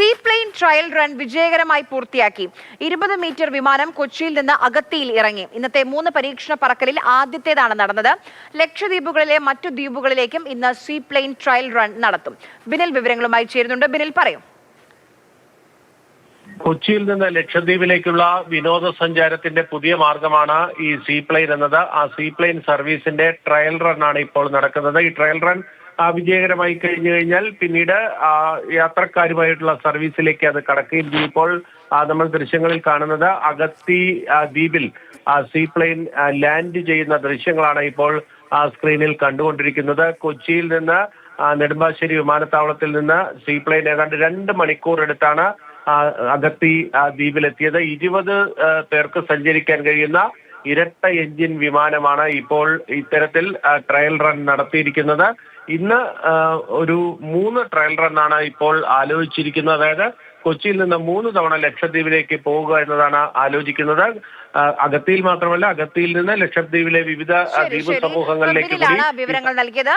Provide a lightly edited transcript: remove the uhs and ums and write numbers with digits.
Seaplane trial run വിജയകരമായി പൂർത്തിയാക്കി. 20 metre വിമാനം കൊച്ചിയിൽ നിന്ന് അഗത്തിയിൽ ഇറങ്ങി. ഇന്നത്തെ 3 പരീക്ഷണ പറക്കലിൽ ആദ്യത്തേതാണ് നടന്നത്. ലക്ഷദ്വീപുകളിലെ മറ്റു ദ്വീപുകളിലേക്കും ഇന്ന് സീപ്ലെയിൻ ട്രയൽ റൺ നടത്തും. ബിനിൽ വിവരങ്ങളുമായി ചേരുന്നുണ്ട്. ബിനിൽ പറയൂ. കൊച്ചിയിൽ നിന്ന് ലക്ഷദ്വീപിലേക്കുള്ള വിനോദസഞ്ചാരത്തിന്റെ പുതിയ മാർഗമാണ് ഈ സീപ്ലെയിൻ എന്നത്. ആ സീപ്ലെയിൻ സർവീസിന്റെ ട്രയൽ റൺ ആണ് ഇപ്പോൾ നടക്കുന്നത്. ഈ ട്രയൽ റൺ വിജയകരമായി കഴിഞ്ഞു കഴിഞ്ഞാൽ പിന്നീട് യാത്രക്കാരുമായിട്ടുള്ള സർവീസിലേക്ക് അത് കടക്കുകയും ചെയ്യും. ഇപ്പോൾ നമ്മൾ ദൃശ്യങ്ങളിൽ കാണുന്നത് അഗത്തി ദ്വീപിൽ സീപ്ലെയിൻ ലാൻഡ് ചെയ്യുന്ന ദൃശ്യങ്ങളാണ് ഇപ്പോൾ സ്ക്രീനിൽ കണ്ടുകൊണ്ടിരിക്കുന്നത്. കൊച്ചിയിൽ നിന്ന് നെടുമ്പാശ്ശേരി വിമാനത്താവളത്തിൽ നിന്ന് സീപ്ലെയിൻ ഏതാണ്ട് 2 മണിക്കൂർ എടുത്താണ് അഗത്തി ദ്വീപിലെത്തിയത്. 20 പേർക്ക് സഞ്ചരിക്കാൻ കഴിയുന്ന ഇരട്ട എഞ്ചിൻ വിമാനമാണ് ഇപ്പോൾ ഇത്തരത്തിൽ ട്രയൽ റൺ നടത്തിയിരിക്കുന്നത്. ഇന്ന് ഒരു 3 ട്രയൽ റണ്ണാണ് ഇപ്പോൾ ആലോചിച്ചിരിക്കുന്നത്. അതായത് കൊച്ചിയിൽ നിന്ന് 3 തവണ ലക്ഷദ്വീപിലേക്ക് പോവുക എന്നതാണ് ആലോചിക്കുന്നത്. അഗത്തിയിൽ മാത്രമല്ല, അഗത്തിയിൽ നിന്ന് ലക്ഷദ്വീപിലെ വിവിധ ദ്വീപ് സമൂഹങ്ങളിലേക്ക് കൂടി വിവരങ്ങൾ നൽകിയത്.